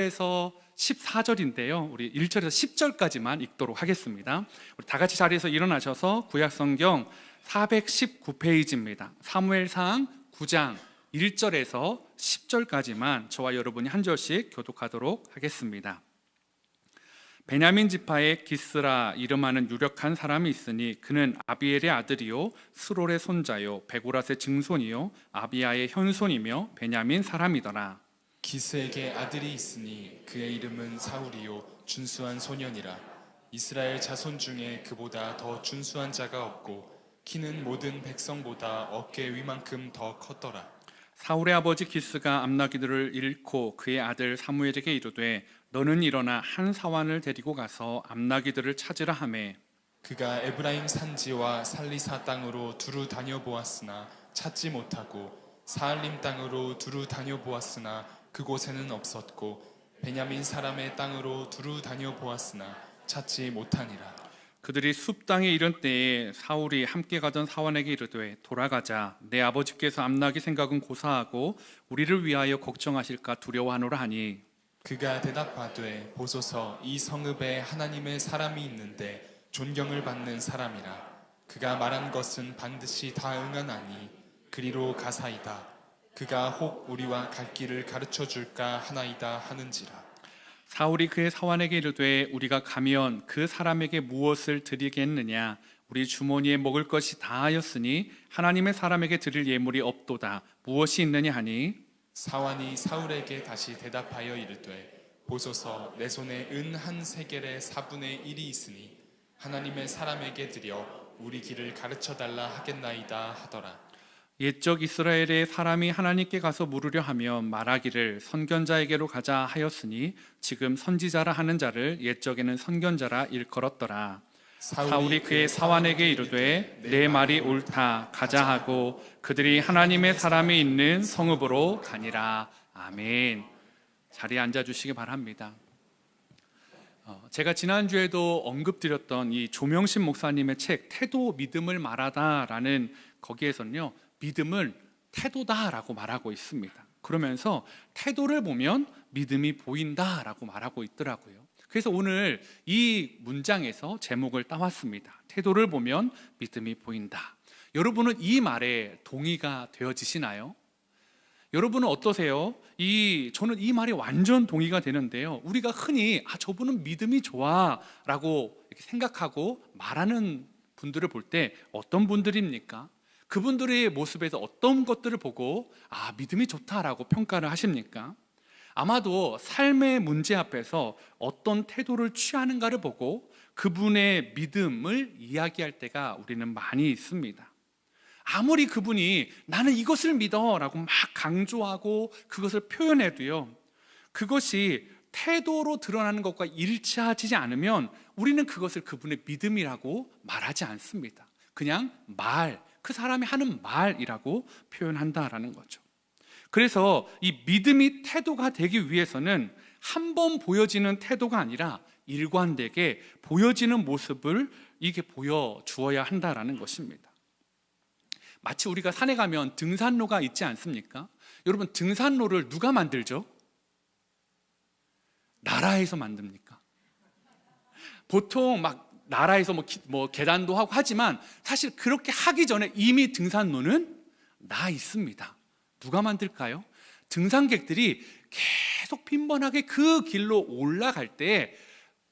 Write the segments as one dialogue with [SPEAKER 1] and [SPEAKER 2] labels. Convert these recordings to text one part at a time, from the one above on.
[SPEAKER 1] 1절에서 14절인데요. 우리 1절에서 10절까지만 읽도록 하겠습니다. 우리 다 같이 자리에서 일어나셔서 구약성경 419페이지입니다. 사무엘상 9장 1절에서 10절까지만 저와 여러분이 한 절씩 교독하도록 하겠습니다. 베냐민 지파의 기스라 이름하는 유력한 사람이 있으니 그는 아비엘의 아들이요 스롤의 손자요 베고랏의 증손이요 아비야의 현손이며 베냐민 사람이더라.
[SPEAKER 2] 기스에게 아들이 있으니 그의 이름은 사울이요 준수한 소년이라. 이스라엘 자손 중에 그보다 더 준수한 자가 없고 키는 모든 백성보다 어깨 위만큼 더 컸더라.
[SPEAKER 1] 사울의 아버지 기스가 암나기들을 잃고 그의 아들 사무엘에게 이르되 너는 일어나 한 사환을 데리고 가서 암나기들을 찾으라 하매
[SPEAKER 2] 그가 에브라임 산지와 살리사 땅으로 두루 다녀보았으나 찾지 못하고 사알림 땅으로 두루 다녀보았으나 그곳에는 없었고 베냐민 사람의 땅으로 두루 다녀보았으나 찾지 못하니라.
[SPEAKER 1] 그들이 숲 땅에 이른 때에 사울이 함께 가던 사환에게 이르되 돌아가자. 내 아버지께서 암나기 생각은 고사하고 우리를 위하여 걱정하실까 두려워하노라 하니
[SPEAKER 2] 그가 대답하되 보소서 이 성읍에 하나님의 사람이 있는데 존경을 받는 사람이라. 그가 말한 것은 반드시 다 응하나니 그리로 가사이다. 그가 혹 우리와 갈 길을 가르쳐 줄까 하나이다 하는지라.
[SPEAKER 1] 사울이 그의 사환에게 이르되 우리가 가면 그 사람에게 무엇을 드리겠느냐? 우리 주머니에 먹을 것이 다하였으니 하나님의 사람에게 드릴 예물이 없도다. 무엇이 있느냐 하니
[SPEAKER 2] 사환이 사울에게 다시 대답하여 이르되 보소서 내 손에 은 한 세겔의 4분의 1이 있으니 하나님의 사람에게 드려 우리 길을 가르쳐 달라 하겠나이다 하더라.
[SPEAKER 1] 옛적 이스라엘의 사람이 하나님께 가서 물으려 하며 말하기를 선견자에게로 가자 하였으니 지금 선지자라 하는 자를 옛적에는 선견자라 일컬었더라. 사울이 그의 사환에게 이르되 내 말이 옳다 가자 하고 그들이 하나님의 사람이 있는 성읍으로 가니라. 아멘. 자리에 앉아주시기 바랍니다. 제가 지난주에도 언급드렸던 이 조명신 목사님의 책 태도 믿음을 말하다라는 거기에서는요 믿음을 태도다라고 말하고 있습니다. 그러면서 태도를 보면 믿음이 보인다라고 말하고 있더라고요. 그래서 오늘 이 문장에서 제목을 따왔습니다. 태도를 보면 믿음이 보인다. 여러분은 이 말에 동의가 되어지시나요? 여러분은 어떠세요? 저는 이 말이 완전 동의가 되는데요. 우리가 흔히 저분은 믿음이 좋아 라고 이렇게 생각하고 말하는 분들을 볼 때 어떤 분들입니까? 그분들의 모습에서 어떤 것들을 보고 믿음이 좋다라고 평가를 하십니까? 아마도 삶의 문제 앞에서 어떤 태도를 취하는가를 보고 그분의 믿음을 이야기할 때가 우리는 많이 있습니다. 아무리 그분이 나는 이것을 믿어 라고 막 강조하고 그것을 표현해도요 그것이 태도로 드러나는 것과 일치하지 않으면 우리는 그것을 그분의 믿음이라고 말하지 않습니다. 그냥 그 사람이 하는 말이라고 표현한다라는 거죠. 그래서 이 믿음이 태도가 되기 위해서는 한 번 보여지는 태도가 아니라 일관되게 보여지는 모습을 이게 보여주어야 한다라는 것입니다. 마치 우리가 산에 가면 등산로가 있지 않습니까? 여러분 등산로를 누가 만들죠? 나라에서 만듭니까? 보통 막 나라에서 뭐 계단도 하고 하지만 사실 그렇게 하기 전에 이미 등산로는 나 있습니다. 누가 만들까요? 등산객들이 계속 빈번하게 그 길로 올라갈 때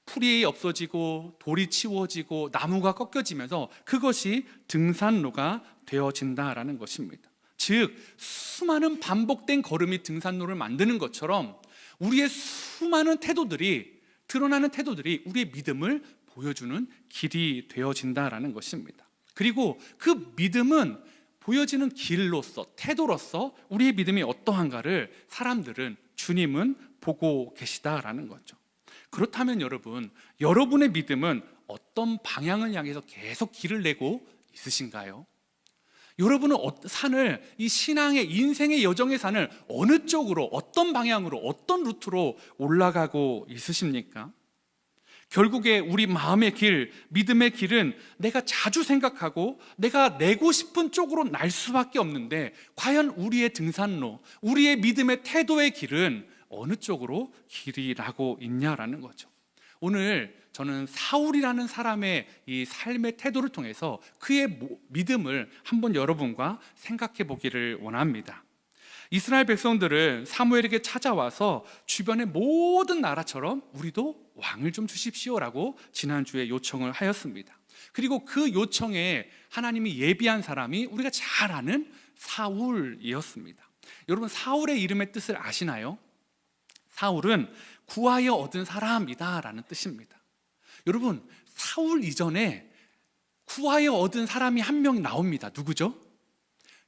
[SPEAKER 1] 풀이 없어지고 돌이 치워지고 나무가 꺾여지면서 그것이 등산로가 되어진다라는 것입니다. 즉 수많은 반복된 걸음이 등산로를 만드는 것처럼 우리의 수많은 태도들이 드러나는 태도들이 우리의 믿음을 보여주는 길이 되어진다라는 것입니다. 그리고 그 믿음은 보여지는 길로서 태도로서 우리의 믿음이 어떠한가를 사람들은 주님은 보고 계시다라는 거죠. 그렇다면 여러분의 믿음은 어떤 방향을 향해서 계속 길을 내고 있으신가요? 여러분은 이 신앙의 인생의 여정의 산을 어느 쪽으로 어떤 방향으로 어떤 루트로 올라가고 있으십니까? 결국에 우리 마음의 길, 믿음의 길은 내가 자주 생각하고 내가 내고 싶은 쪽으로 날 수밖에 없는데 과연 우리의 등산로, 우리의 믿음의 태도의 길은 어느 쪽으로 길이 나고 있냐라는 거죠. 오늘 저는 사울이라는 사람의 이 삶의 태도를 통해서 그의 믿음을 한번 여러분과 생각해 보기를 원합니다. 이스라엘 백성들은 사무엘에게 찾아와서 주변의 모든 나라처럼 우리도 왕을 좀 주십시오라고 지난주에 요청을 하였습니다. 그리고 그 요청에 하나님이 예비한 사람이 우리가 잘 아는 사울이었습니다. 여러분, 사울의 이름의 뜻을 아시나요? 사울은 구하여 얻은 사람이다 라는 뜻입니다. 여러분, 사울 이전에 구하여 얻은 사람이 한 명 나옵니다. 누구죠?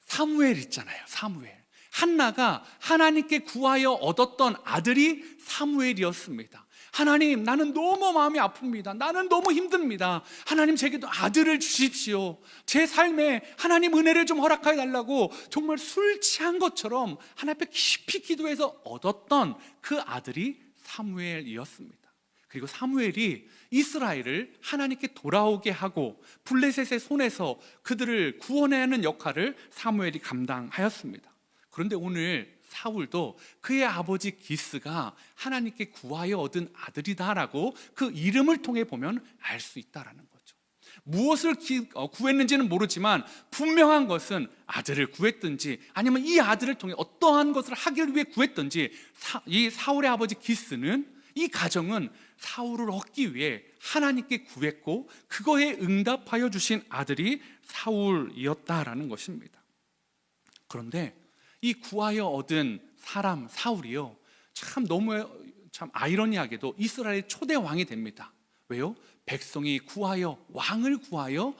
[SPEAKER 1] 사무엘 있잖아요. 사무엘. 한나가 하나님께 구하여 얻었던 아들이 사무엘이었습니다. 하나님, 나는 너무 마음이 아픕니다. 나는 너무 힘듭니다. 하나님, 제게도 아들을 주십시오. 제 삶에 하나님 은혜를 좀 허락하여 달라고 정말 술 취한 것처럼 하나님 앞에 깊이 기도해서 얻었던 그 아들이 사무엘이었습니다. 그리고 사무엘이 이스라엘을 하나님께 돌아오게 하고 블레셋의 손에서 그들을 구원해야 하는 역할을 사무엘이 감당하였습니다. 그런데 오늘 사울도 그의 아버지 기스가 하나님께 구하여 얻은 아들이다라고 그 이름을 통해 보면 알 수 있다라는 거죠. 무엇을 구했는지는 모르지만 분명한 것은 아들을 구했든지 아니면 이 아들을 통해 어떠한 것을 하기를 위해 구했든지 이 사울의 아버지 기스는, 이 가정은 사울을 얻기 위해 하나님께 구했고 그거에 응답하여 주신 아들이 사울이었다라는 것입니다. 그런데 이 구하여 얻은 사람 사울이요, 참 아이러니하게도 이스라엘의 초대 왕이 됩니다. 왜요? 백성이 구하여, 왕을 구하여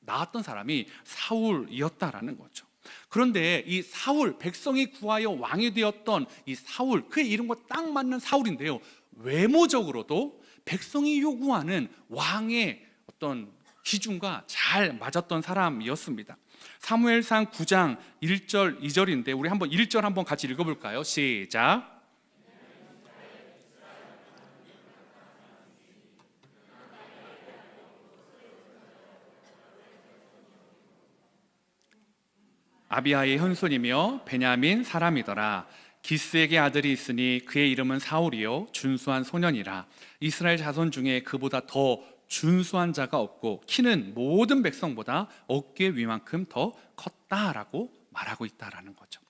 [SPEAKER 1] 낳았던 사람이 사울이었다라는 거죠. 그런데 이 사울, 백성이 구하여 왕이 되었던 이 사울, 그의 이름과 딱 맞는 사울인데요, 외모적으로도 백성이 요구하는 왕의 어떤 기준과 잘 맞았던 사람이었습니다. 사무엘상 9장 1절 2절인데 우리 한번 1절 한번 같이 읽어볼까요? 시작. 아비아의 현손이며 베냐민 사람이더라. 기스에게 아들이 있으니 그의 이름은 사울이요 준수한 소년이라. 이스라엘 자손 중에 그보다 더 준수한 자가 없고 키는 모든 백성보다 어깨 위만큼 더 컸다라고 말하고 있다라는 거죠.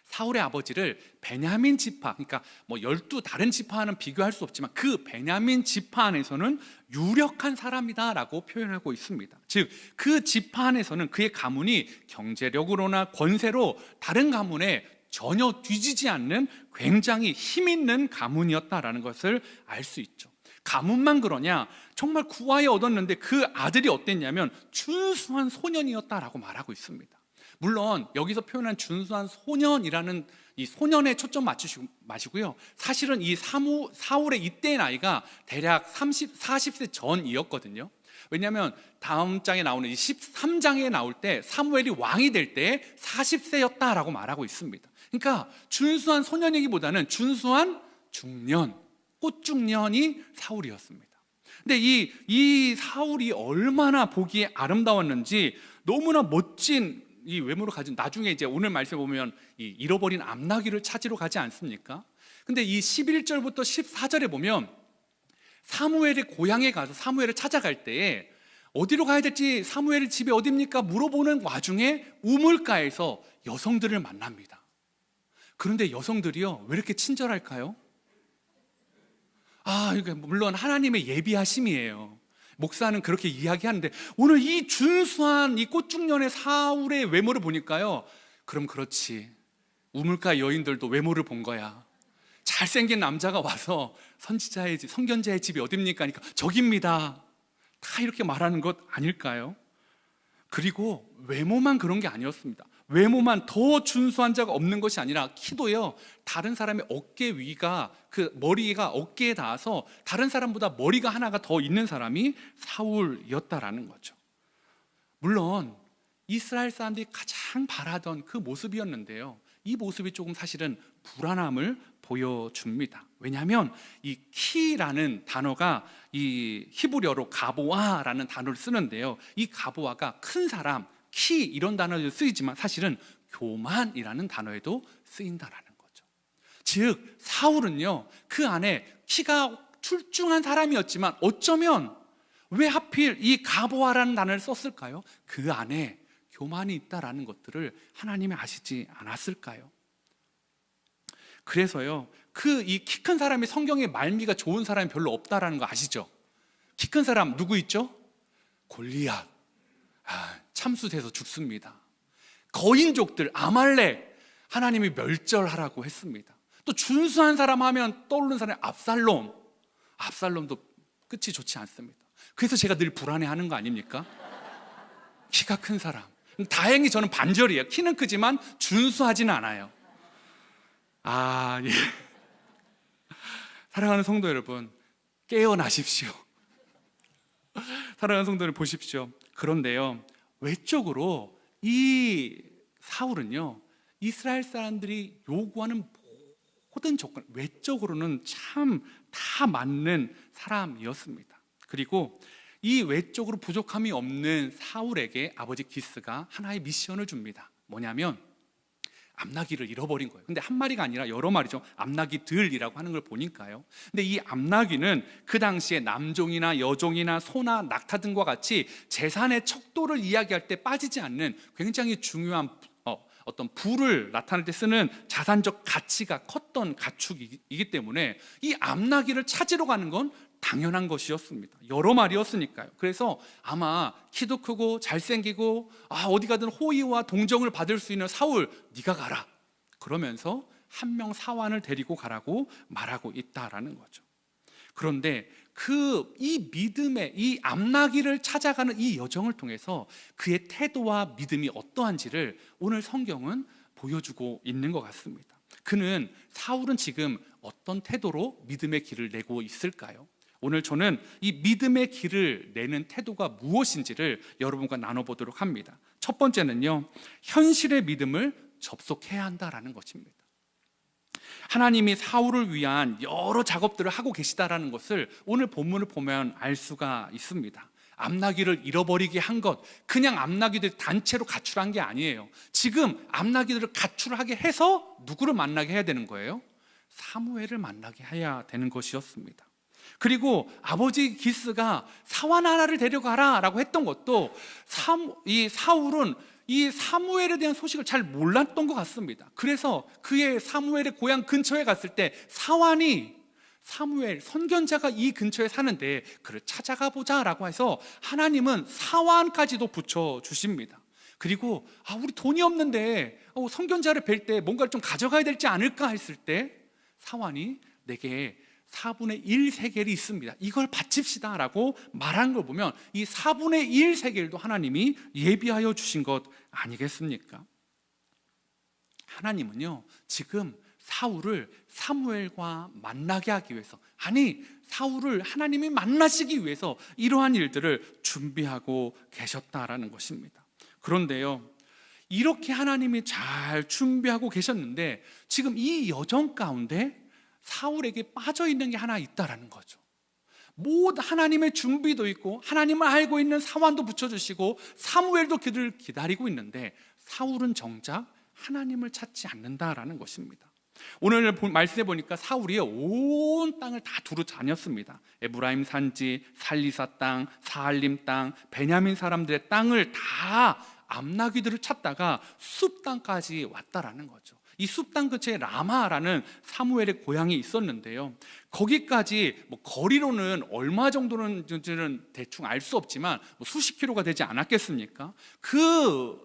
[SPEAKER 1] 사울의 아버지를 베냐민 지파, 그러니까 12 다른 지파와는 비교할 수 없지만 그 베냐민 지파 안에서는 유력한 사람이다라고 표현하고 있습니다. 즉 그 지파 안에서는 그의 가문이 경제력으로나 권세로 다른 가문에 전혀 뒤지지 않는 굉장히 힘 있는 가문이었다라는 것을 알 수 있죠. 가문만 그러냐? 정말 구하여 얻었는데 그 아들이 어땠냐면 준수한 소년이었다라고 말하고 있습니다. 물론 여기서 표현한 준수한 소년이라는 이 소년에 초점 마시고요, 사실은 이 사울의 이때의 나이가 대략 40세 전이었거든요. 왜냐하면 다음 장에 나오는 이 13장에 나올 때 사무엘이 왕이 될 때 40세였다라고 말하고 있습니다. 그러니까 준수한 소년이기보다는 준수한 중년, 꽃중년이 사울이었습니다. 근데 이 사울이 얼마나 보기에 아름다웠는지, 너무나 멋진 이 외모를 가진, 나중에 이제 오늘 말씀에 보면 이 잃어버린 암나귀를 찾으러 가지 않습니까? 근데 이 11절부터 14절에 보면 사무엘의 고향에 가서 사무엘을 찾아갈 때에 어디로 가야 될지 사무엘 집이 어디입니까? 물어보는 와중에 우물가에서 여성들을 만납니다. 그런데 여성들이요, 왜 이렇게 친절할까요? 이게 물론 하나님의 예비하심이에요. 목사는 그렇게 이야기하는데 오늘 이 준수한 이 꽃중년의 사울의 외모를 보니까요, 그럼 그렇지, 우물가 여인들도 외모를 본 거야. 잘생긴 남자가 와서 선지자의 집, 선견자의 집이 어딥니까? 하니까 저깁니다. 다 이렇게 말하는 것 아닐까요? 그리고 외모만 그런 게 아니었습니다. 외모만 더 준수한 자가 없는 것이 아니라 키도요, 다른 사람의 어깨 위가, 그 머리가 어깨에 닿아서 다른 사람보다 머리가 하나가 더 있는 사람이 사울이었다라는 거죠. 물론 이스라엘 사람들이 가장 바라던 그 모습이었는데요, 이 모습이 조금 사실은 불안함을 보여줍니다. 왜냐하면 이 키라는 단어가 이 히브리어로 가보아라는 단어를 쓰는데요, 이 가보아가 큰 사람, 키 이런 단어도 쓰이지만 사실은 교만이라는 단어에도 쓰인다라는 거죠. 즉 사울은요, 그 안에 키가 출중한 사람이었지만 어쩌면 왜 하필 이 가보아라는 단어를 썼을까요? 그 안에 교만이 있다라는 것들을 하나님이 아시지 않았을까요? 그래서요, 그 이 키 큰 사람이 성경에 말미가 좋은 사람이 별로 없다라는 거 아시죠? 키 큰 사람 누구 있죠? 골리앗. 참수돼서 죽습니다. 거인족들 아말렉, 하나님이 멸절하라고 했습니다. 또 준수한 사람 하면 떠오르는 사람이 압살롬도 끝이 좋지 않습니다. 그래서 제가 늘 불안해하는 거 아닙니까? 키가 큰 사람. 다행히 저는 반절이에요. 키는 크지만 준수하지는 않아요. 예. 사랑하는 성도 여러분, 깨어나십시오. 사랑하는 성도를 보십시오. 그런데요, 외적으로 이 사울은요, 이스라엘 사람들이 요구하는 모든 조건, 외적으로는 참 다 맞는 사람이었습니다. 그리고 이 외적으로 부족함이 없는 사울에게 아버지 기스가 하나의 미션을 줍니다. 뭐냐면 암나귀를 잃어버린 거예요. 근데 한 마리가 아니라 여러 마리죠. 암나귀들이라고 하는 걸 보니까요. 근데 이 암나귀는 그 당시에 남종이나 여종이나 소나 낙타 등과 같이 재산의 척도를 이야기할 때 빠지지 않는 굉장히 중요한 어떤 부를 나타낼 때 쓰는 자산적 가치가 컸던 가축이기 때문에 이 암나귀를 찾으러 가는 건 당연한 것이었습니다. 여러 마리였으니까요. 그래서 아마 키도 크고 잘생기고 어디 가든 호의와 동정을 받을 수 있는 사울, 네가 가라, 그러면서 한 명 사환을 데리고 가라고 말하고 있다라는 거죠. 그런데 이 믿음의, 이 암나귀를 찾아가는 이 여정을 통해서 그의 태도와 믿음이 어떠한지를 오늘 성경은 보여주고 있는 것 같습니다. 사울은 지금 어떤 태도로 믿음의 길을 내고 있을까요? 오늘 저는 이 믿음의 길을 내는 태도가 무엇인지를 여러분과 나눠보도록 합니다. 첫 번째는요, 현실의 믿음을 접속해야 한다라는 것입니다. 하나님이 사울을 위한 여러 작업들을 하고 계시다라는 것을 오늘 본문을 보면 알 수가 있습니다. 암나귀를 잃어버리게 한 것, 그냥 암나귀들 단체로 가출한 게 아니에요. 지금 암나귀들을 가출하게 해서 누구를 만나게 해야 되는 거예요? 사무엘을 만나게 해야 되는 것이었습니다. 그리고 아버지 기스가 사환 하나를 데려가라 라고 했던 것도 이 사울은 이 사무엘에 대한 소식을 잘 몰랐던 것 같습니다. 그래서 그의 사무엘의 고향 근처에 갔을 때 사무엘 선견자가 이 근처에 사는데 그를 찾아가 보자 라고 해서 하나님은 사환까지도 붙여주십니다. 그리고 우리 돈이 없는데 선견자를 뵐 때 뭔가를 좀 가져가야 되지 않을까 했을 때 사환이 내게 4분의 1 세겔이 있습니다. 이걸 바칩시다 라고 말한 걸 보면 이 4분의 1 세겔도 하나님이 예비하여 주신 것 아니겠습니까? 하나님은요, 지금 사울을 사무엘과 만나게 하기 위해서, 사울을 하나님이 만나시기 위해서 이러한 일들을 준비하고 계셨다라는 것입니다. 그런데요, 이렇게 하나님이 잘 준비하고 계셨는데 지금 이 여정 가운데 사울에게 빠져 있는 게 하나 있다라는 거죠. 모든 하나님의 준비도 있고 하나님을 알고 있는 사환도 붙여주시고 사무엘도 그를 기다리고 있는데 사울은 정작 하나님을 찾지 않는다라는 것입니다. 오늘 말씀해 보니까 사울이 온 땅을 다 두루 다녔습니다. 에브라임 산지, 살리사 땅, 사할림 땅, 베냐민 사람들의 땅을 다 암나귀들을 찾다가 숲 땅까지 왔다라는 거죠. 이 숲 땅 근처에 라마라는 사무엘의 고향이 있었는데요, 거기까지 거리로는 얼마 정도는지는 대충 알 수 없지만 수십 킬로가 되지 않았겠습니까? 그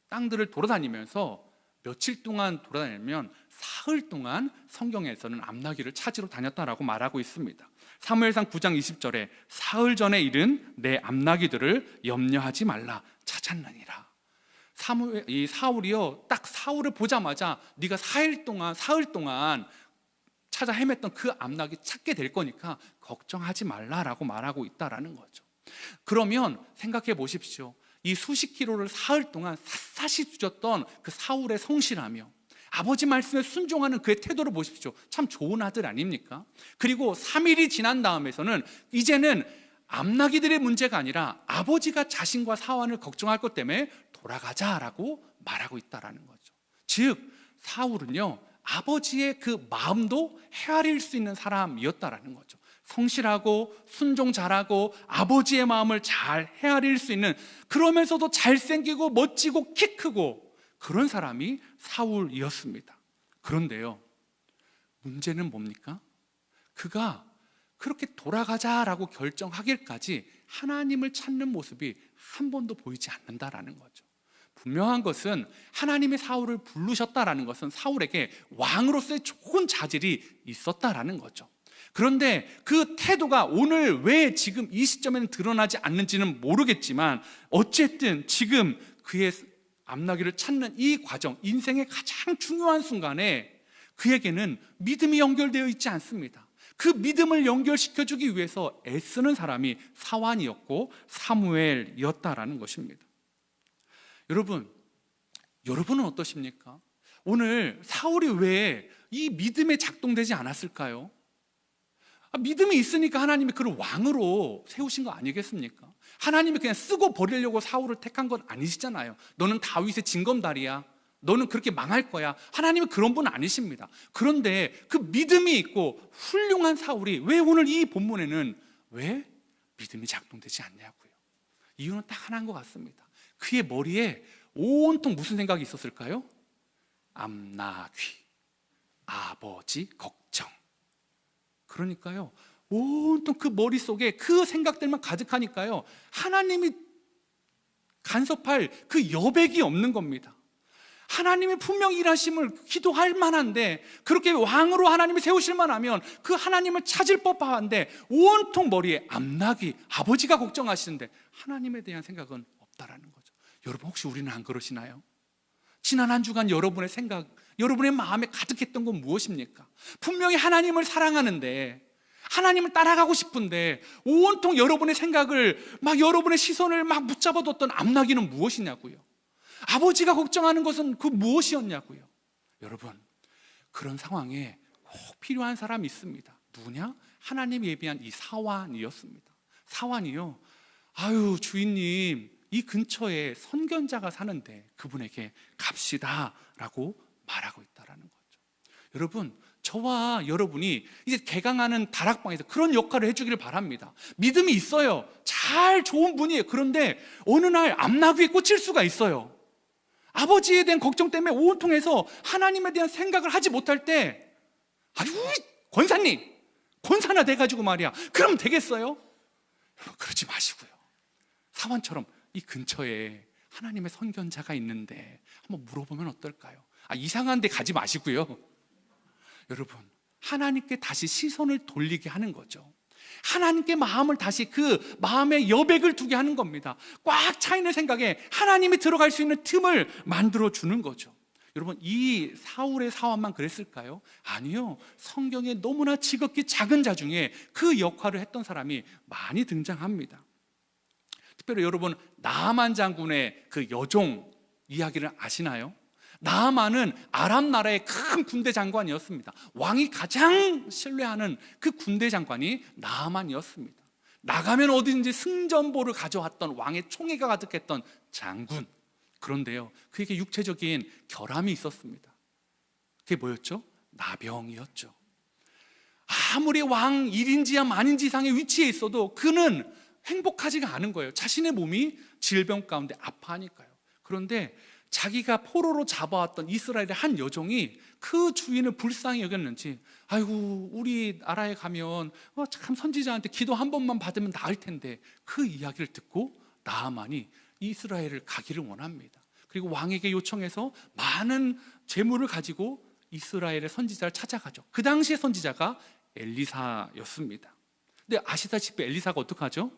[SPEAKER 1] 땅들을 돌아다니면서 며칠 동안 돌아다니면 사흘 동안 성경에서는 암나귀를 찾으러 다녔다라고 말하고 있습니다. 사무엘상 9장 20절에 사흘 전에 일은 내 암나귀들을 염려하지 말라 찾았느니라. 이 사울이요, 딱 사울을 보자마자 네가 사흘 동안 찾아 헤맸던 그 암나귀 찾게 될 거니까 걱정하지 말라라고 말하고 있다라는 거죠. 그러면 생각해 보십시오. 이 수십 킬로를 사흘 동안 샅샅이 뒤졌던 그 사울의 성실하며 아버지 말씀에 순종하는 그의 태도를 보십시오. 참 좋은 아들 아닙니까? 그리고 3일이 지난 다음에서는 이제는 암나귀들의 문제가 아니라 아버지가 자신과 사환을 걱정할 것 때문에 돌아가자라고 말하고 있다라는 거죠. 즉 사울은요, 아버지의 그 마음도 헤아릴 수 있는 사람이었다라는 거죠. 성실하고 순종 잘하고 아버지의 마음을 잘 헤아릴 수 있는, 그러면서도 잘생기고 멋지고 키 크고 그런 사람이 사울이었습니다. 그런데요, 문제는 뭡니까? 그가 그렇게 돌아가자라고 결정하기까지 하나님을 찾는 모습이 한 번도 보이지 않는다라는 거죠. 분명한 것은 하나님의 사울을 부르셨다라는 것은 사울에게 왕으로서의 좋은 자질이 있었다라는 거죠. 그런데 그 태도가 오늘 왜 지금 이 시점에는 드러나지 않는지는 모르겠지만, 어쨌든 지금 그의 암나귀를 찾는 이 과정, 인생의 가장 중요한 순간에 그에게는 믿음이 연결되어 있지 않습니다. 그 믿음을 연결시켜주기 위해서 애쓰는 사람이 사완이었고 사무엘이었다라는 것입니다. 여러분은 어떠십니까? 오늘 사울이 왜 이 믿음에 작동되지 않았을까요? 믿음이 있으니까 하나님이 그를 왕으로 세우신 거 아니겠습니까? 하나님이 그냥 쓰고 버리려고 사울을 택한 건 아니시잖아요. 너는 다윗의 징검다리야, 너는 그렇게 망할 거야. 하나님은 그런 분 아니십니다. 그런데 그 믿음이 있고 훌륭한 사울이 왜 오늘 이 본문에는 왜 믿음이 작동되지 않냐고요. 이유는 딱 하나인 것 같습니다. 그의 머리에 온통 무슨 생각이 있었을까요? 암나귀, 아버지 걱정. 그러니까요, 온통 그 머릿속에 그 생각들만 가득하니까요, 하나님이 간섭할 그 여백이 없는 겁니다. 하나님이 분명히 일하심을 기도할 만한데, 그렇게 왕으로 하나님이 세우실 만하면 그 하나님을 찾을 법한데 온통 머리에 암나귀, 아버지가 걱정하시는데 하나님에 대한 생각은 없다라는 거죠. 여러분, 혹시 우리는 안 그러시나요? 지난 한 주간 여러분의 생각, 여러분의 마음에 가득했던 건 무엇입니까? 분명히 하나님을 사랑하는데, 하나님을 따라가고 싶은데 온통 여러분의 생각을 여러분의 시선을 붙잡아뒀던 암나귀는 무엇이냐고요. 아버지가 걱정하는 것은 그 무엇이었냐고요. 여러분, 그런 상황에 꼭 필요한 사람이 있습니다. 누구냐? 하나님 예비한 이 사완이었습니다. 사완이요, 아유 주인님, 이 근처에 선견자가 사는데 그분에게 갑시다 라고 말하고 있다라는 거죠. 여러분, 저와 여러분이 이제 개강하는 다락방에서 그런 역할을 해주기를 바랍니다. 믿음이 있어요, 잘 좋은 분이에요. 그런데 어느 날 암나귀에 꽂힐 수가 있어요. 아버지에 대한 걱정 때문에 온통해서 하나님에 대한 생각을 하지 못할 때, 아유 권사님, 권사나 돼가지고 말이야, 그럼 되겠어요? 여러분, 그러지 마시고요, 사완처럼 이 근처에 하나님의 선견자가 있는데 한번 물어보면 어떨까요? 이상한 데 가지 마시고요, 여러분, 하나님께 다시 시선을 돌리게 하는 거죠. 하나님께 마음을 다시, 그 마음의 여백을 두게 하는 겁니다. 꽉 차 있는 생각에 하나님이 들어갈 수 있는 틈을 만들어 주는 거죠. 여러분, 이 사울의 사완만 그랬을까요? 아니요. 성경에 너무나 지극히 작은 자 중에 그 역할을 했던 사람이 많이 등장합니다. 특별히 여러분, 나아만 장군의 그 여종 이야기를 아시나요? 나아만은 아람 나라의 큰 군대 장관이었습니다. 왕이 가장 신뢰하는 그 군대 장관이 나아만이었습니다. 나가면 어디든지 승전보를 가져왔던 왕의 총애가 가득했던 장군. 그런데요, 그에게 육체적인 결함이 있었습니다. 그게 뭐였죠? 나병이었죠. 아무리 왕 1인지야 만인지상의 위치에 있어도 그는 행복하지가 않은 거예요. 자신의 몸이 질병 가운데 아파하니까요. 그런데 자기가 포로로 잡아왔던 이스라엘의 한 여종이 그 주인을 불쌍히 여겼는지, 아이고 우리 나라에 가면 참 선지자한테 기도 한 번만 받으면 나을 텐데, 그 이야기를 듣고 나아만이 이스라엘을 가기를 원합니다. 그리고 왕에게 요청해서 많은 재물을 가지고 이스라엘의 선지자를 찾아가죠. 그 당시의 선지자가 엘리사였습니다. 근데 아시다시피 엘리사가 어떡하죠?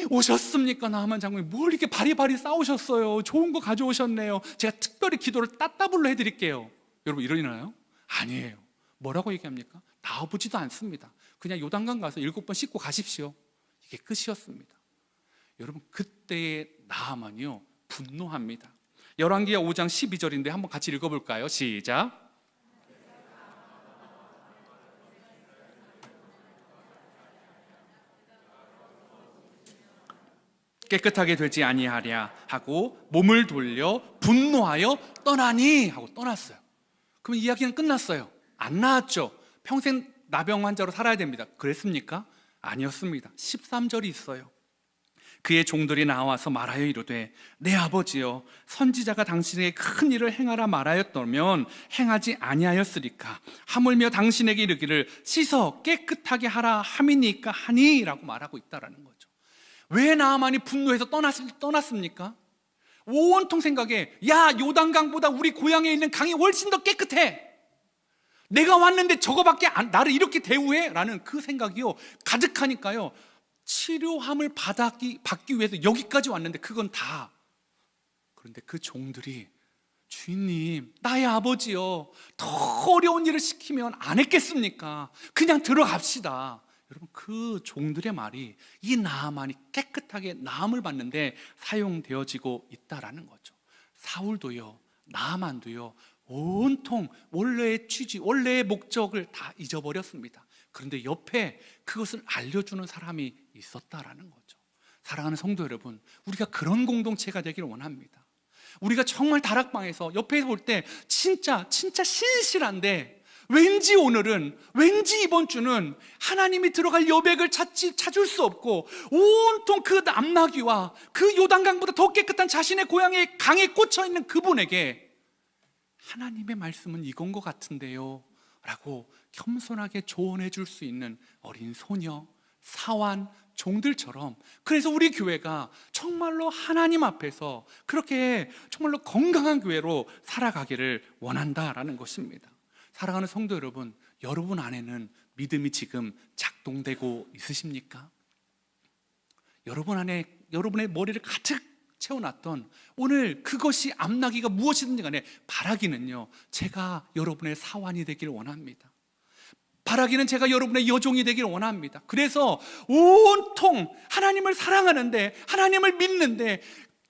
[SPEAKER 1] 오셨습니까? 나아만 장군이 뭘 이렇게 바리바리 싸우셨어요? 좋은 거 가져오셨네요. 제가 특별히 기도를 따따블로 해드릴게요. 여러분, 이러나요? 아니에요. 뭐라고 얘기합니까? 나와보지도 않습니다. 그냥 요단강 가서 7번 씻고 가십시오. 이게 끝이었습니다. 여러분, 그때의 나아만이요, 분노합니다. 열왕기하 5장 12절인데 한번 같이 읽어볼까요? 시작. 깨끗하게 되지 아니하랴 하고 몸을 돌려 분노하여 떠나니 하고 떠났어요. 그럼 이야기는 끝났어요. 안 나았죠. 평생 나병 환자로 살아야 됩니다. 그랬습니까? 아니었습니다. 13절이 있어요. 그의 종들이 나와서 말하여 이르되 내 아버지여 선지자가 당신에게 큰 일을 행하라 말하였다면 행하지 아니하였으리까 하물며 당신에게 이르기를 씻어 깨끗하게 하라 함이니까 하니 라고 말하고 있다라는 거죠. 왜 나아만이 분노해서 떠났습니까? 온통 생각에 야 요단강보다 우리 고향에 있는 강이 훨씬 더 깨끗해, 내가 왔는데 저거밖에 나를 이렇게 대우해? 라는 그 생각이요 가득하니까요 치료함을 받기 위해서 여기까지 왔는데 그건 다. 그런데 그 종들이 주인님 나의 아버지요 더 어려운 일을 시키면 안 했겠습니까? 그냥 들어갑시다. 여러분 그 종들의 말이 이 나아만이 깨끗하게 나음을 받는데 사용되어지고 있다라는 거죠. 사울도요 나아만도요 온통 원래의 취지, 원래의 목적을 다 잊어버렸습니다. 그런데 옆에 그것을 알려주는 사람이 있었다라는 거죠. 사랑하는 성도 여러분, 우리가 그런 공동체가 되기를 원합니다. 우리가 정말 다락방에서 옆에서 볼 때 진짜 신실한데 왠지 이번 주는 하나님이 들어갈 여백을 찾을 수 없고 온통 그 암나귀와 그 요단강보다 더 깨끗한 자신의 고향의 강에 꽂혀있는 그분에게 하나님의 말씀은 이건 것 같은데요 라고 겸손하게 조언해 줄 수 있는 어린 소녀, 사환, 종들처럼, 그래서 우리 교회가 정말로 하나님 앞에서 그렇게 정말로 건강한 교회로 살아가기를 원한다라는 것입니다. 사랑하는 성도 여러분, 여러분 안에는 믿음이 지금 작동되고 있으십니까? 여러분 안에 여러분의 머리를 가득 채워놨던 오늘 그것이 암나기가 무엇이든지 간에 바라기는요 제가 여러분의 사환이 되기를 원합니다. 바라기는 제가 여러분의 여종이 되기를 원합니다. 그래서 온통 하나님을 사랑하는데 하나님을 믿는데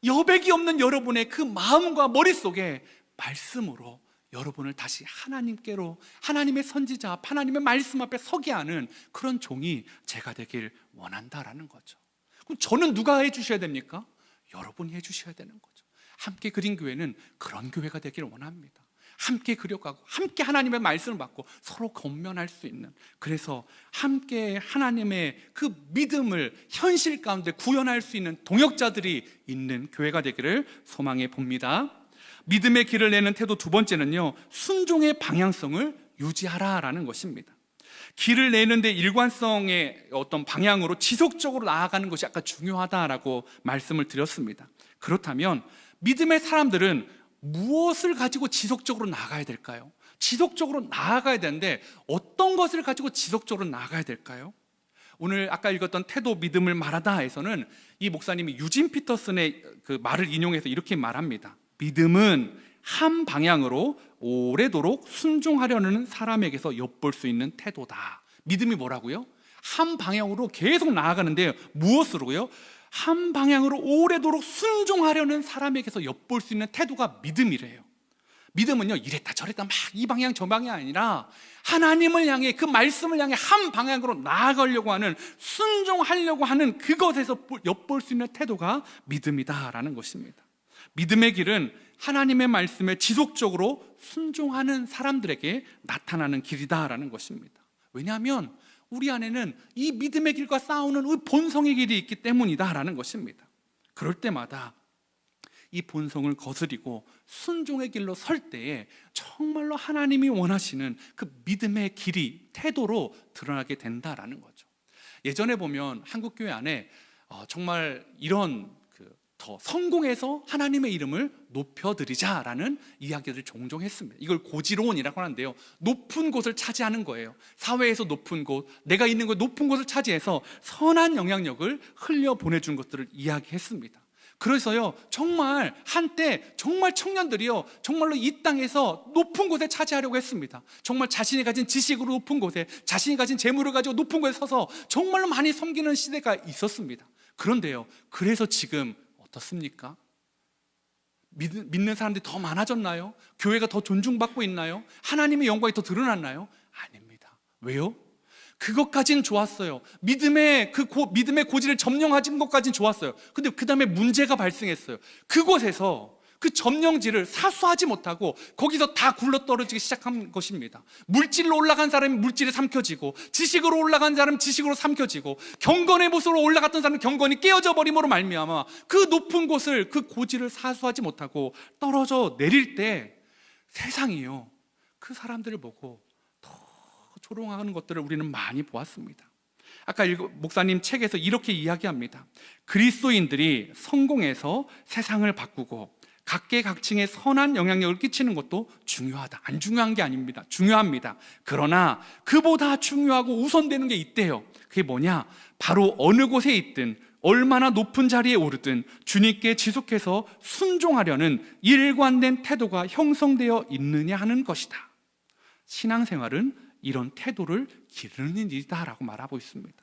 [SPEAKER 1] 여백이 없는 여러분의 그 마음과 머릿속에 말씀으로 여러분을 다시 하나님께로, 하나님의 선지자 앞, 하나님의 말씀 앞에 서게 하는 그런 종이 제가 되길 원한다라는 거죠. 그럼 저는 누가 해주셔야 됩니까? 여러분이 해주셔야 되는 거죠. 함께 그린 교회는 그런 교회가 되기를 원합니다. 함께 그려가고 함께 하나님의 말씀을 받고 서로 권면할 수 있는, 그래서 함께 하나님의 그 믿음을 현실 가운데 구현할 수 있는 동역자들이 있는 교회가 되기를 소망해 봅니다. 믿음의 길을 내는 태도 두 번째는요, 순종의 방향성을 유지하라라는 것입니다. 길을 내는데 일관성의 어떤 방향으로 지속적으로 나아가는 것이 아까 중요하다라고 말씀을 드렸습니다. 그렇다면 믿음의 사람들은 무엇을 가지고 지속적으로 나아가야 될까요? 지속적으로 나아가야 되는데 어떤 것을 가지고 지속적으로 나아가야 될까요? 오늘 아까 읽었던 태도 믿음을 말하다에서는 이 목사님이 유진 피터슨의 그 말을 인용해서 이렇게 말합니다. 믿음은 한 방향으로 오래도록 순종하려는 사람에게서 엿볼 수 있는 태도다. 믿음이 뭐라고요? 한 방향으로 계속 나아가는데 무엇으로요? 한 방향으로 오래도록 순종하려는 사람에게서 엿볼 수 있는 태도가 믿음이래요. 믿음은요 이랬다 저랬다 막 이 방향 저 방향이 아니라 하나님을 향해, 그 말씀을 향해 한 방향으로 나아가려고 하는, 순종하려고 하는 그것에서 엿볼 수 있는 태도가 믿음이다라는 것입니다. 믿음의 길은 하나님의 말씀에 지속적으로 순종하는 사람들에게 나타나는 길이다라는 것입니다. 왜냐하면 우리 안에는 이 믿음의 길과 싸우는 이 본성의 길이 있기 때문이다라는 것입니다. 그럴 때마다 이 본성을 거스리고 순종의 길로 설 때에 정말로 하나님이 원하시는 그 믿음의 길이 태도로 드러나게 된다라는 거죠. 예전에 보면 한국교회 안에 정말 이런 더 성공해서 하나님의 이름을 높여드리자라는 이야기를 종종 했습니다. 이걸 고지론이라고 하는데요, 높은 곳을 차지하는 거예요. 사회에서 높은 곳, 내가 있는 곳 높은 곳을 차지해서 선한 영향력을 흘려보내준 것들을 이야기했습니다. 그래서요 정말 한때 정말 청년들이요 정말로 이 땅에서 높은 곳에 차지하려고 했습니다. 정말 자신이 가진 지식으로 높은 곳에, 자신이 가진 재물을 가지고 높은 곳에 서서 정말로 많이 섬기는 시대가 있었습니다. 그런데요, 그래서 지금 어떻습니까? 믿는 사람들이 더 많아졌나요? 교회가 더 존중받고 있나요? 하나님의 영광이 더 드러났나요? 아닙니다. 왜요? 그것까지는 좋았어요. 믿음의 고지를 점령하신 것까지는 좋았어요. 근데 그 다음에 문제가 발생했어요. 그곳에서 그 점령지를 사수하지 못하고 거기서 다 굴러떨어지기 시작한 것입니다. 물질로 올라간 사람이 물질에 삼켜지고, 지식으로 올라간 사람은 지식으로 삼켜지고, 경건의 모습으로 올라갔던 사람은 경건이 깨어져 버림으로 말미암아 그 높은 곳을, 그 고지를 사수하지 못하고 떨어져 내릴 때 세상이요, 그 사람들을 보고 더 조롱하는 것들을 우리는 많이 보았습니다. 아까 목사님 책에서 이렇게 이야기합니다. 그리스도인들이 성공해서 세상을 바꾸고 각계각층에 선한 영향력을 끼치는 것도 중요하다. 안 중요한 게 아닙니다. 중요합니다. 그러나 그보다 중요하고 우선되는 게 있대요. 그게 뭐냐? 바로 어느 곳에 있든 얼마나 높은 자리에 오르든 주님께 지속해서 순종하려는 일관된 태도가 형성되어 있느냐 하는 것이다. 신앙생활은 이런 태도를 기르는 일이다라고 말하고 있습니다.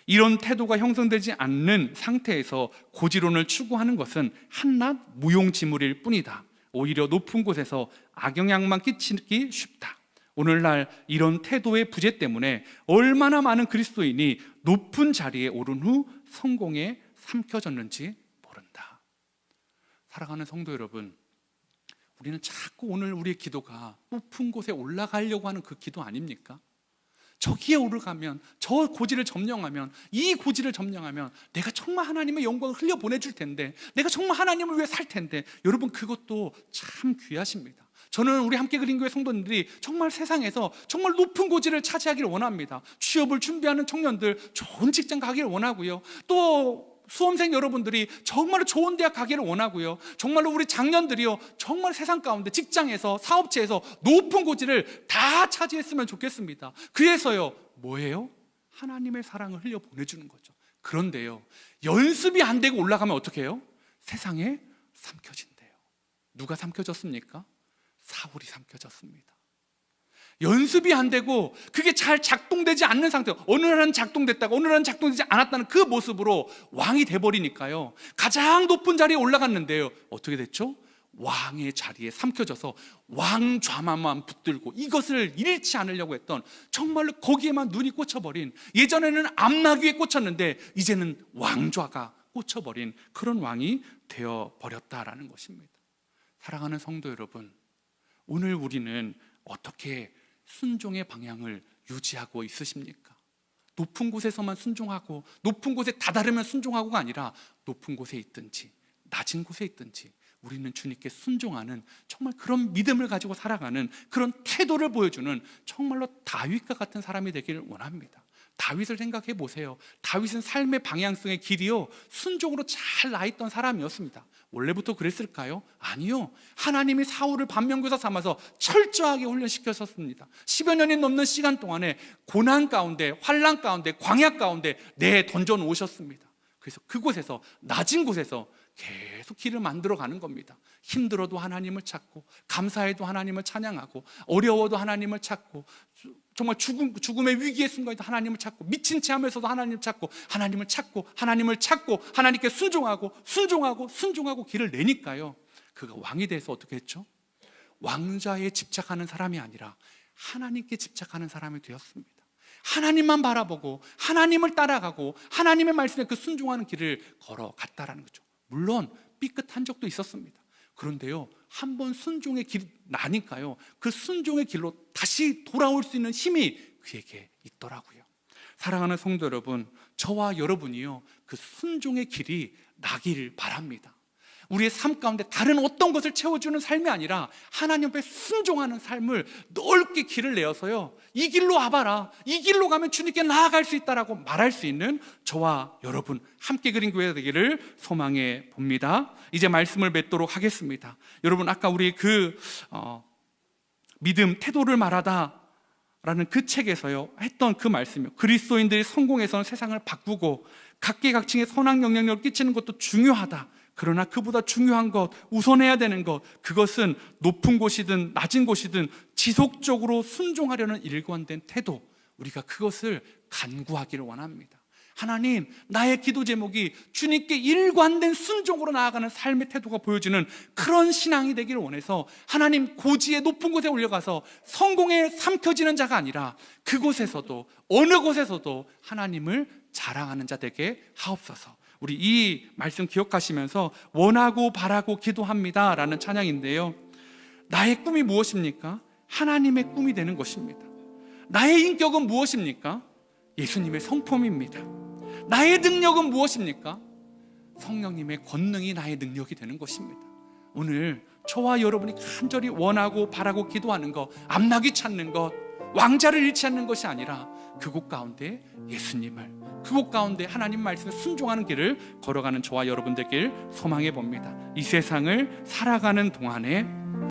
[SPEAKER 1] 이런 태도가 형성되지 않는 상태에서 고지론을 추구하는 것은 한낱 무용지물일 뿐이다. 오히려 높은 곳에서 악영향만 끼치기 쉽다. 오늘날 이런 태도의 부재 때문에 얼마나 많은 그리스도인이 높은 자리에 오른 후 성공에 삼켜졌는지 모른다. 사랑하는 성도 여러분, 우리는 자꾸 오늘 우리의 기도가 높은 곳에 올라가려고 하는 그 기도 아닙니까? 저기에 오르가면, 저 고지를 점령하면, 이 고지를 점령하면 내가 정말 하나님의 영광을 흘려보내줄 텐데, 내가 정말 하나님을 위해 살 텐데, 여러분 그것도 참 귀하십니다. 저는 우리 함께 그린 교회 성도님들이 정말 세상에서 정말 높은 고지를 차지하기를 원합니다. 취업을 준비하는 청년들 좋은 직장 가기를 원하고요, 또 수험생 여러분들이 정말로 좋은 대학 가기를 원하고요, 정말로 우리 장년들이요 정말 세상 가운데 직장에서, 사업체에서 높은 고지를 다 차지했으면 좋겠습니다. 그래서요, 뭐예요? 하나님의 사랑을 흘려보내주는 거죠. 그런데요, 연습이 안 되고 올라가면 어떻게 해요? 세상에 삼켜진대요. 누가 삼켜졌습니까? 사울이 삼켜졌습니다. 연습이 안 되고 그게 잘 작동되지 않는 상태, 어느 날은 작동됐다가 어느 날은 작동되지 않았다는 그 모습으로 왕이 돼버리니까요, 가장 높은 자리에 올라갔는데요, 어떻게 됐죠? 왕의 자리에 삼켜져서 왕좌만만 붙들고 이것을 잃지 않으려고 했던, 정말로 거기에만 눈이 꽂혀버린, 예전에는 암나귀에 꽂혔는데 이제는 왕좌가 꽂혀버린 그런 왕이 되어버렸다라는 것입니다. 사랑하는 성도 여러분, 오늘 우리는 어떻게 순종의 방향을 유지하고 있으십니까? 높은 곳에서만 순종하고, 높은 곳에 다다르면 순종하고가 아니라 높은 곳에 있든지 낮은 곳에 있든지 우리는 주님께 순종하는 정말 그런 믿음을 가지고 살아가는 그런 태도를 보여주는 정말로 다윗과 같은 사람이 되기를 원합니다. 다윗을 생각해 보세요. 다윗은 삶의 방향성의 길이요, 순종으로 잘 나있던 사람이었습니다. 원래부터 그랬을까요? 아니요. 하나님이 사울을 반면교사 삼아서 철저하게 훈련시켰었습니다. 10여 년이 넘는 시간 동안에 고난 가운데, 환난 가운데, 광야 가운데 던져 놓으셨습니다. 그래서 그곳에서, 낮은 곳에서 계속 길을 만들어가는 겁니다. 힘들어도 하나님을 찾고, 감사해도 하나님을 찬양하고, 어려워도 하나님을 찾고, 정말 죽음의 위기의 순간에도 하나님을 찾고, 미친 채 하면서도 하나님을 찾고, 하나님을 찾고, 하나님을 찾고, 하나님께 순종하고 길을 내니까요, 그가 왕이 돼서 어떻게 했죠? 왕좌에 집착하는 사람이 아니라 하나님께 집착하는 사람이 되었습니다. 하나님만 바라보고 하나님을 따라가고 하나님의 말씀에 그 순종하는 길을 걸어갔다라는 거죠. 물론 삐끗한 적도 있었습니다. 그런데요, 한번 순종의 길 나니까요, 그 순종의 길로 다시 돌아올 수 있는 힘이 그에게 있더라고요. 사랑하는 성도 여러분, 저와 여러분이요, 그 순종의 길이 나길 바랍니다. 우리의 삶 가운데 다른 어떤 것을 채워주는 삶이 아니라 하나님 앞에 순종하는 삶을 넓게 길을 내어서요, 이 길로 와봐라, 이 길로 가면 주님께 나아갈 수 있다라고 말할 수 있는 저와 여러분 함께 그린 교회가 되기를 소망해 봅니다. 이제 말씀을 맺도록 하겠습니다. 여러분, 아까 우리 믿음 태도를 말하다 라는 그 책에서요 했던 그 말씀이요, 그리스도인들이 성공해서는 세상을 바꾸고 각계각층에 선한 영향력을 끼치는 것도 중요하다. 그러나 그보다 중요한 것, 우선해야 되는 것, 그것은 높은 곳이든 낮은 곳이든 지속적으로 순종하려는 일관된 태도, 우리가 그것을 간구하기를 원합니다. 하나님, 나의 기도 제목이 주님께 일관된 순종으로 나아가는 삶의 태도가 보여주는 그런 신앙이 되기를 원해서, 하나님, 고지의 높은 곳에 올라가서 성공에 삼켜지는 자가 아니라 그곳에서도, 어느 곳에서도 하나님을 자랑하는 자 되게 하옵소서. 우리 이 말씀 기억하시면서 원하고 바라고 기도합니다 라는 찬양인데요, 나의 꿈이 무엇입니까? 하나님의 꿈이 되는 것입니다. 나의 인격은 무엇입니까? 예수님의 성품입니다. 나의 능력은 무엇입니까? 성령님의 권능이 나의 능력이 되는 것입니다. 오늘 저와 여러분이 간절히 원하고 바라고 기도하는 것, 암나귀 찾는 것, 왕자를 잃지 않는 것이 아니라 그곳 가운데 예수님을, 그곳 가운데 하나님 말씀에 순종하는 길을 걸어가는 저와 여러분 되길 소망해 봅니다. 이 세상을 살아가는 동안에